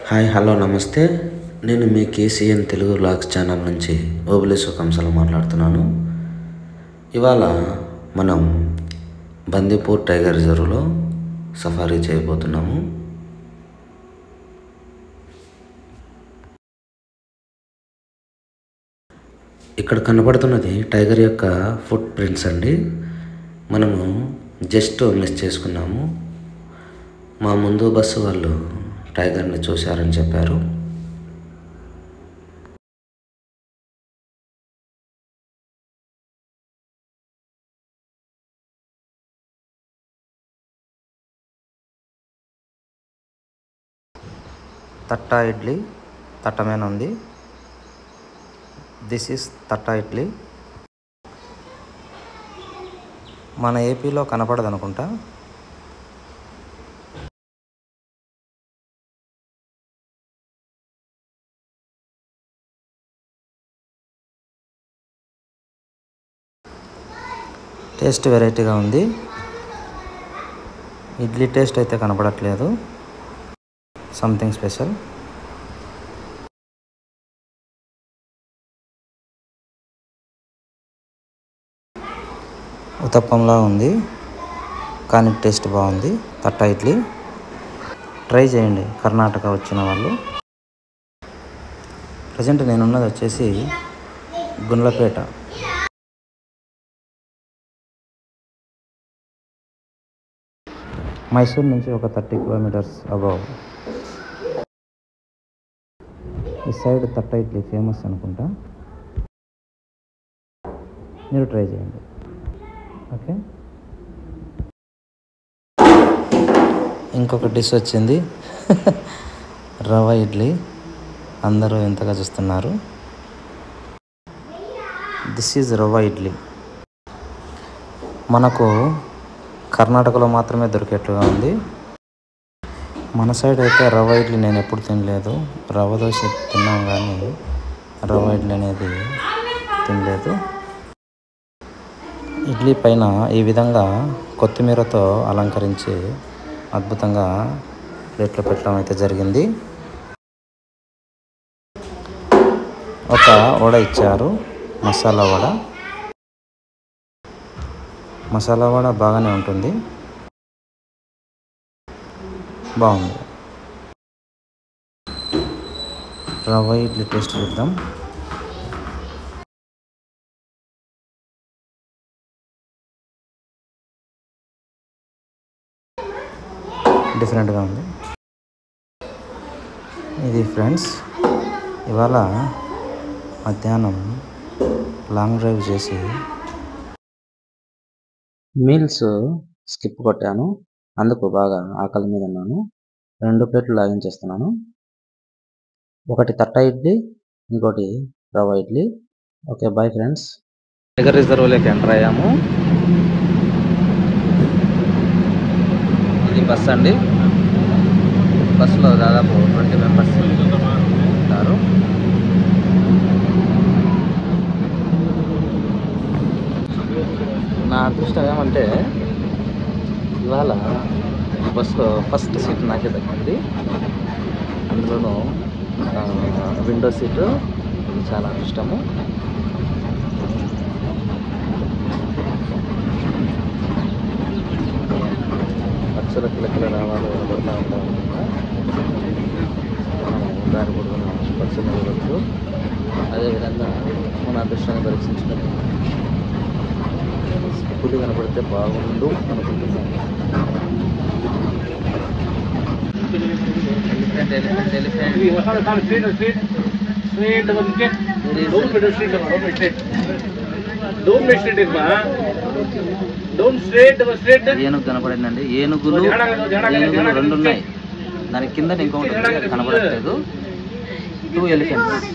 Hi hello నమస్తే. నేను మీ KCN Telugu vlogs channel నుంచి ఓబులేసు కంసాల మాట్లాడుతున్నాను. ఇవాళ మనం బందీపూర్ టైగర్ రిజర్వ్లో సఫారీ చేయబోతున్నాము. ఇక్కడ కనబడుతున్నది టైగర్ యొక్క ఫుట్ ప్రింట్స్ అండి. మనము జస్ట్ మిస్ చేసుకున్నాము. మా ముందు బస్సు వాళ్ళు టైగర్ని చూశారని చెప్పారు. తట్టా ఇడ్లీ తట్టమేన ఉంది. This is Thatte idli. మన ఏపీలో కనపడదు అనుకుంటా. టేస్ట్ వెరైటీగా ఉంది. ఇడ్లీ టేస్ట్ అయితే కనపడట్లేదు. Something special. ఉతప్పంలా ఉంది కానీ టేస్ట్ బాగుంది. తట్టా ఇడ్లీ ట్రై చేయండి కర్ణాటక వచ్చిన వాళ్ళు. ప్రజెంట్ నేనున్నది వచ్చేసి గుండ్లపేట. మైసూర్ నుంచి ఒక 30 కిలోమీటర్స్ అబౌవ్. ఈ సైడ్ తట్టా ఇడ్లీ ఫేమస్ అనుకుంటా. మీరు ట్రై చేయండి. ఓకే. ఇంకొక డిష్ వచ్చింది. రవ్వ ఇడ్లీ. అందరూ ఎంతగా చూస్తున్నారు. దిస్ ఈజ్ రవ్వ ఇడ్లీ. మనకు కర్ణాటకలో మాత్రమే దొరికేట్లుగా ఉంది. మన సైడ్ అయితే రవ్వ ఇడ్లీ నేను ఎప్పుడు తినలేదు. రవ్వ దోశ తిన్నాం కానీ రవ్వ ఇడ్లీ అనేది తినలేదు. ఇడ్లీ పైన ఈ విధంగా కొత్తిమీరతో అలంకరించి అద్భుతంగా ప్లేట్లో పెట్టడం అయితే జరిగింది. ఒక వడ ఇచ్చారు, మసాలా వడ. మసాలా వడ బాగానే ఉంటుంది, బాగుంది. రవ్వ ఇడ్లీ టేస్ట్ చూద్దాం. డిఫరెంట్గా ఉంది. ఇది ఫ్రెండ్స్, ఇవాళ మధ్యాహ్నం లాంగ్ డ్రైవ్ చేసి మీల్స్ స్కిప్ కొట్టాను. అందుకు బాగా ఆకలి మీద ఉన్నాను. 2 ప్లేట్లు లాగించేస్తున్నాను. ఒకటి తట్టా ఇడ్లీ, ఇంకోటి rava idli. Okay, bye friends. Tiger రిజర్వ్లోకి ఎంటర్ అయ్యాము. ఇది బస్ అండి. బస్సులో దాదాపు 20 మెంబర్స్ ఉంటారు. నా అదృష్టం ఏమంటే ఇవాళ బస్సులో ఫస్ట్ సీట్ నాకే దక్కింది. అందులోనూ విండో సీటు. ఇది చాలా ఇష్టము. అక్షర కిలకిల రావాలి పడుతూ ఉంటాం. దాని కూడా బస్సులు వెళ్ళవచ్చు. అదేవిధంగా మన అదృష్టాన్ని పరీక్షించుకొని పులి కనపడితే బాగుండు అనుకుంటున్నాను. ఏనుగు కనపడిందండి. ఏనుగులు 2 ఉన్నాయి. దాని కింద ఇంకొకటి కనపడట్లేదు. 2 ఎలిఫెంట్స్.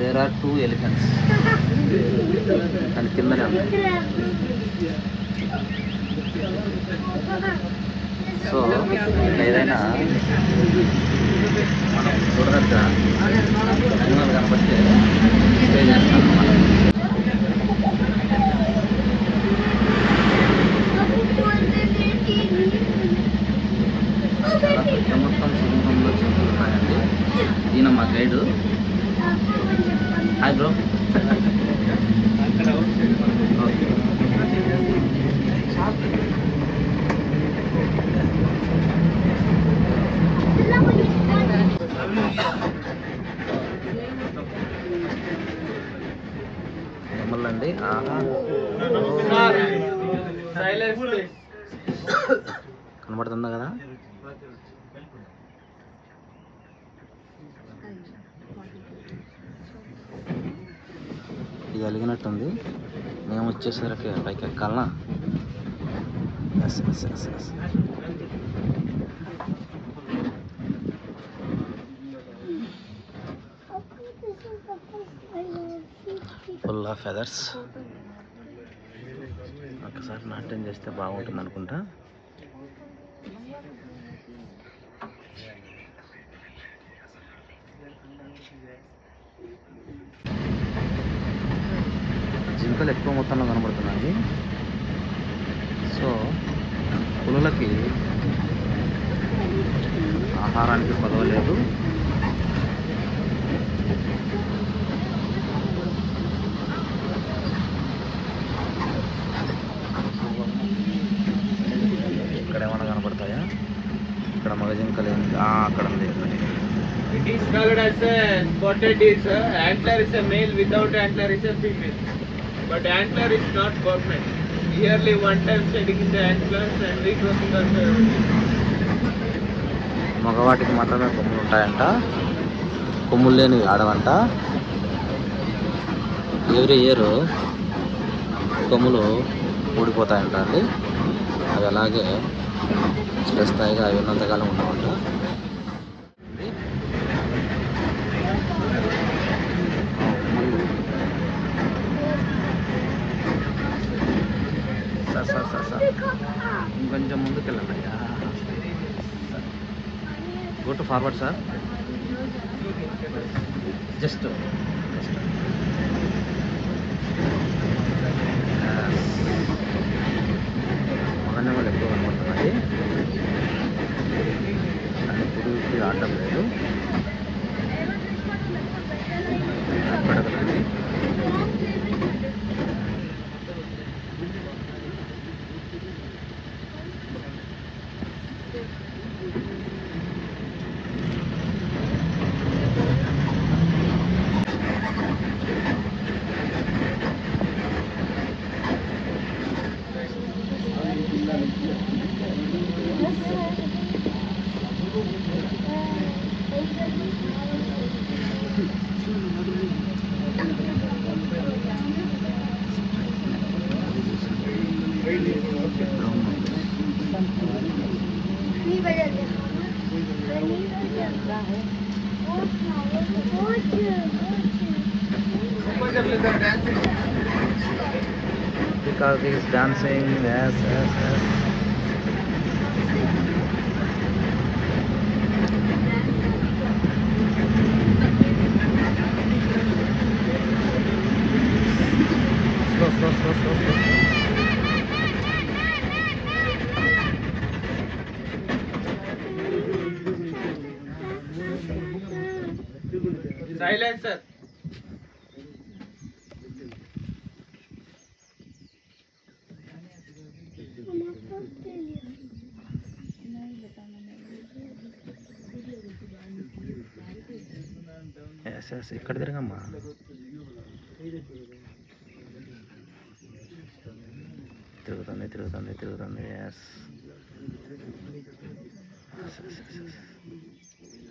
There are 2 elephants. దాని కిందనే ఉంది. సో ఏదైనా మనం చూడదగ్గ సినిమాలు కనపడితే స్టే చేస్తాం అన్నమాట. మొత్తం సింహంలో చింపుతున్నాయి. గైడ్. Hi bro. మళ్ళండి కనబడుతుందా కదా? ఇది అలిగినట్టుంది. మేము వచ్చేసరికి పైకి ఎక్కాలనా? Yes yes yes yes. Full of feathers. ఒకసారి నాట్యం చేస్తే బాగుంటుంది అనుకుంటా. జింకలు ఎక్కువ మొత్తంలో కనబడుతున్నాయి. సో పులులకి ఆహారానికి పదవలేదు. ఇక్కడ ఏమైనా కనబడతాయా? ఇక్కడ మగ జింకలు అక్కడ ఉంది. It is called as a spotted deer, sir. Antler is a male, without antler is a female. But antler is not permanent. Yearly one time shedding in the antlers and regrowing of the... మగవాటికి మాత్రమే కొమ్ములు ఉంటాయంట, కొమ్ములు లేనివి ఆడవంట. Every year కొమ్ములు ఊడిపోతాయంట అండి. అవి అలాగే చిరస్థాయిగా అవి ఉన్నంతకాలం ఉండవంట. ఇంకొంచెం ముందుకు వెళ్ళండి. Go to forward sir. Just మగన్నెమ్మలు ఎక్కువ కనబడుతున్నాయి. కానీ పురుగుకి ఆడటం లేదు. పడగలండి. Because he is dancing, yes, yes, yes. Slow, slow, slow, slow, slow. Silence, sir. Yes, yes. ఇక్కడ తిరగమ్మా. తిరుగుతుంది తిరుగుతుంది తిరుగుతుంది. ఎస్.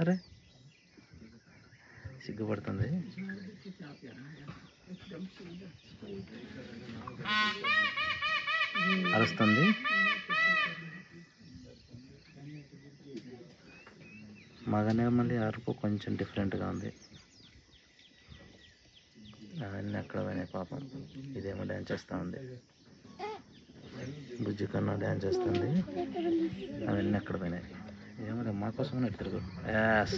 అరే సిగ్గుపడుతుంది. అరుస్తుంది. మగనేమల్లి అరుపు కొంచెం డిఫరెంట్గా ఉంది. అవన్నీ ఎక్కడ పోయినాయి పాపం. ఇదేమో డ్యాన్స్ చేస్తూ ఉంది. బుజ్జి కన్నా డ్యాన్స్ చేస్తుంది. అవన్నీ ఎక్కడ పోయినాయి. ఏమో మా కోసం తిరుగు. యాస్.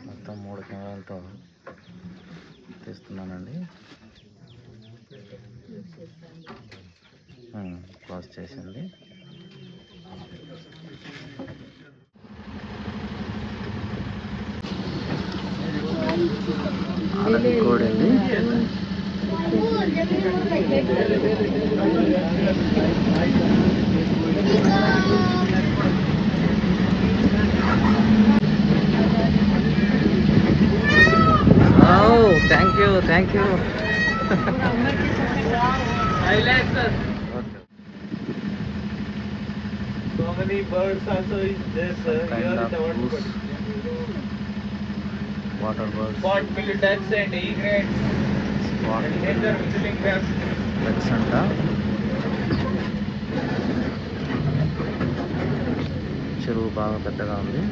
మొత్తం 3 కెమెరాలతో తీస్తున్నానండి. క్లోజ్ చేసింది. అలా కోడింది. Thank you. So many birds also is there, sir. Here is the water. Water birds, Spot bill ducks and egrets and nature whistling crabs. Birds అంట. చెరువు బాగా పెద్దగా ఉంది.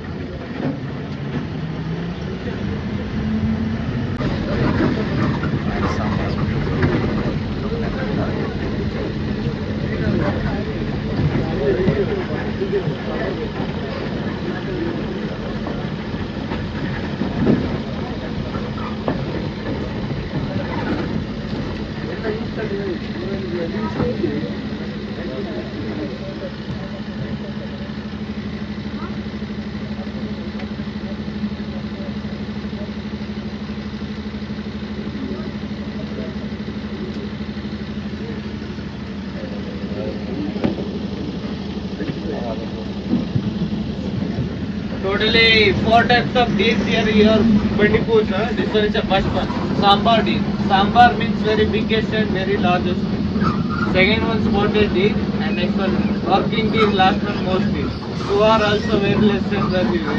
Totally 4 types of deers here. Your Bandipur, sir. This one is the first one. Sambar deer. Sambar means very biggest and very largest. Second one spotted deer, and next one working deer. Last one most deer. Two are also very less than the deer.